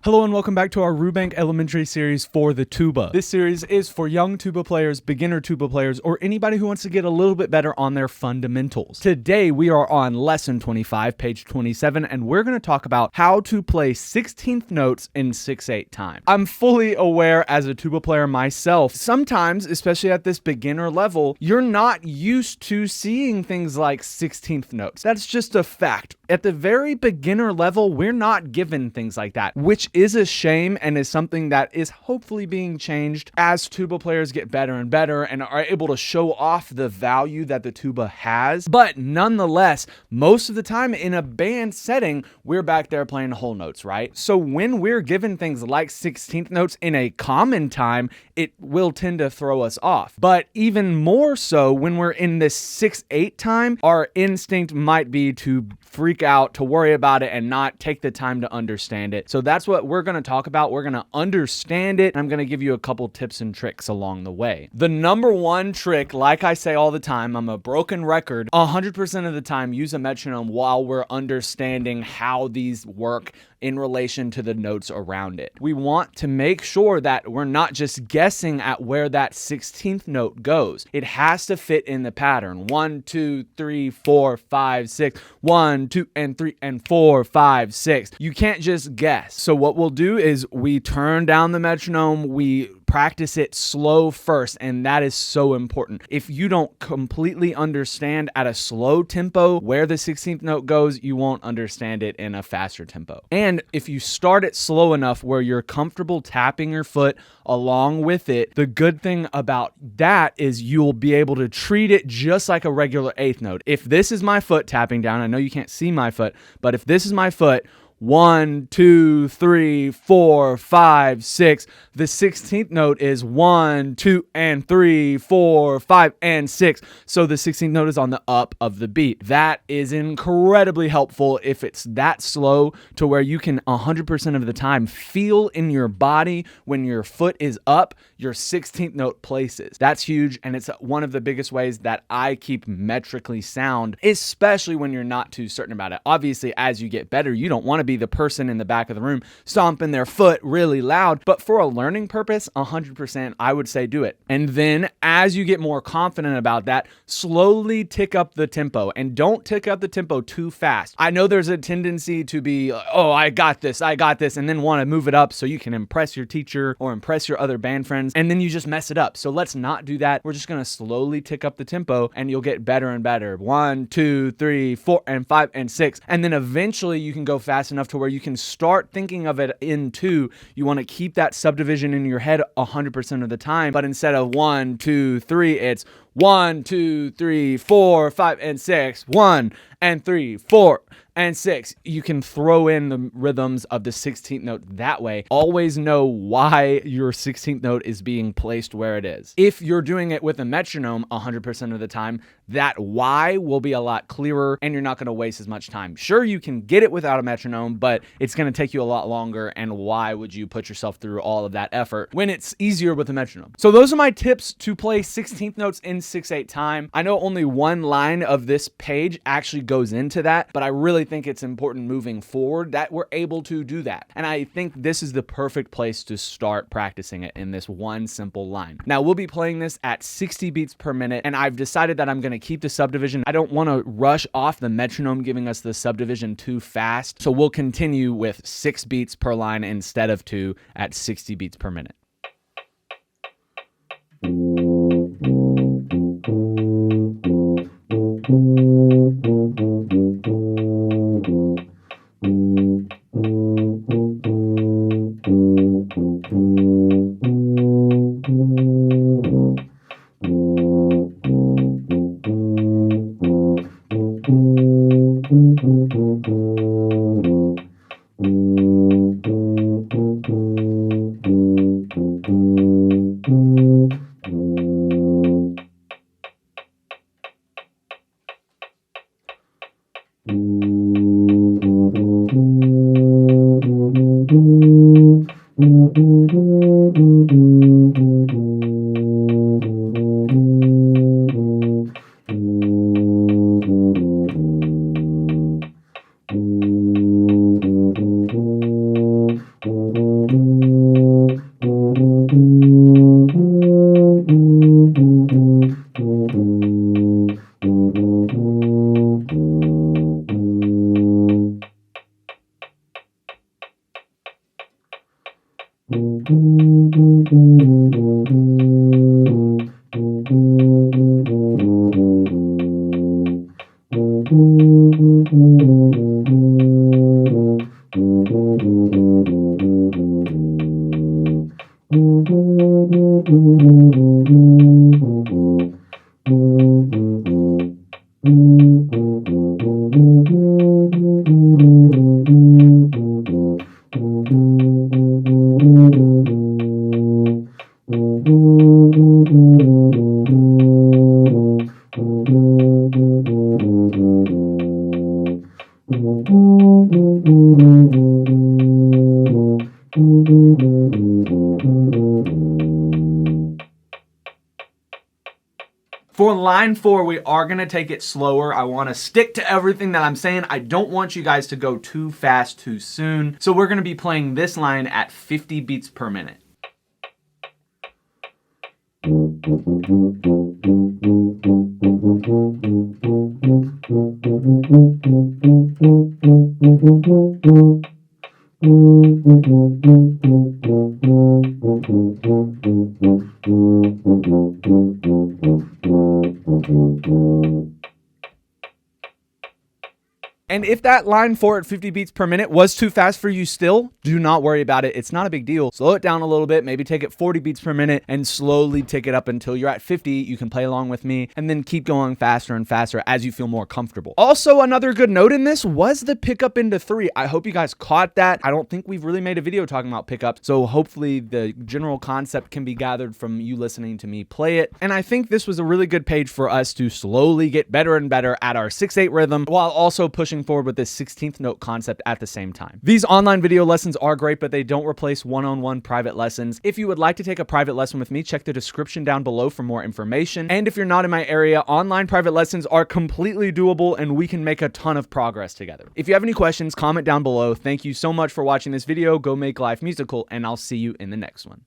Hello and welcome back to our Rubank Elementary series for the tuba. This series is for young tuba players, beginner tuba players, or anybody who wants to get a little bit better on their fundamentals. Today we are on lesson 25, page 27, and we're going to talk about how to play 16th notes in 6/8 time. I'm fully aware as a tuba player myself, sometimes, especially at this beginner level, you're not used to seeing things like 16th notes. That's just a fact. At the very beginner level, we're not given things like that, which is a shame and is something that is hopefully being changed as tuba players get better and better and are able to show off the value that the tuba has. But nonetheless, most of the time in a band setting, we're back there playing whole notes, right? So when we're given things like 16th notes in a common time, it will tend to throw us off. But even more so when we're in this 6/8 time, our instinct might be to freak out, to worry about it, and not take the time to understand it. So that's what we're going to talk about. We're going to understand it, and I'm going to give you a couple tips and tricks along the way. The number one trick, like I say all the time, I'm a broken record, 100% of the time use a metronome while we're understanding how these work in relation to the notes around it. We want to make sure that we're not just guessing at where that 16th note goes. It has to fit in the pattern. 1, 2, 3, 4, 5, 6. 1, 2, and 3, and 4, 5, 6. You can't just guess. So what we'll do is we turn down the metronome, we practice it slow first, and that is so important. If you don't completely understand at a slow tempo where the 16th note goes, you won't understand it in a faster tempo. And if you start it slow enough where you're comfortable tapping your foot along with it, the good thing about that is you'll be able to treat it just like a regular eighth note. If this is my foot tapping down, I know you can't see my foot, but if this is my foot, 1, 2, 3, 4, 5, 6. The 16th note is 1, 2, and 3, 4, 5, and 6. So the 16th note is on the up of the beat. That is incredibly helpful if it's that slow to where you can 100% of the time feel in your body when your foot is up, your 16th note places. That's huge, and it's one of the biggest ways that I keep metrically sound, especially when you're not too certain about it. Obviously, as you get better, you don't want to be the person in the back of the room stomping their foot really loud, but for a learning purpose, 100% I would say do it. And then as you get more confident about that, slowly tick up the tempo, and don't tick up the tempo too fast. I know there's a tendency to be, oh, I got this, and then want to move it up so you can impress your teacher or impress your other band friends, and then you just mess it up. So let's not do that. We're just going to slowly tick up the tempo, and you'll get better and better. 1, 2, 3, 4, and 5, and 6. And then eventually you can go fast enough to where you can start thinking of it in 2. You want to keep that subdivision in your head 100% of the time, but instead of 1, 2, 3, it's 1, 2, 3, 4, 5, and 6. 1 and 3, 4 and 6. You can throw in the rhythms of the 16th note that way. Always know why your 16th note is being placed where it is. If you're doing it with a metronome 100% of the time, that why will be a lot clearer and you're not going to waste as much time. Sure, you can get it without a metronome, but it's going to take you a lot longer, and why would you put yourself through all of that effort when it's easier with a metronome? So those are my tips to play 16th notes in 6/8 time. I know only one line of this page actually goes into that, but I really think it's important moving forward that we're able to do that. And I think this is the perfect place to start practicing it in this one simple line. Now we'll be playing this at 60 beats per minute, and I've decided that I'm going to keep the subdivision. I don't want to rush off the metronome giving us the subdivision too fast. So we'll continue with 6 beats per line instead of 2 at 60 beats per minute. For line 4, we are going to take it slower. I want to stick to everything that I'm saying. I don't want you guys to go too fast too soon. So we're going to be playing this line at 50 beats per minute. And if that line 4 at 50 beats per minute was too fast for you still, do not worry about it. It's not a big deal. Slow it down a little bit, maybe take it 40 beats per minute and slowly tick it up until you're at 50. You can play along with me and then keep going faster and faster as you feel more comfortable. Also, another good note in this was the pickup into 3. I hope you guys caught that. I don't think we've really made a video talking about pickups, so hopefully the general concept can be gathered from you listening to me play it. And I think this was a really good page for us to slowly get better and better at our 6/8 rhythm while also pushing forward with this 16th note concept at the same time. These online video lessons are great, but they don't replace one-on-one private lessons. If you would like to take a private lesson with me, check the description down below for more information. And if you're not in my area, online private lessons are completely doable and we can make a ton of progress together. If you have any questions, comment down below. Thank you so much for watching this video. Go make life musical, and I'll see you in the next one.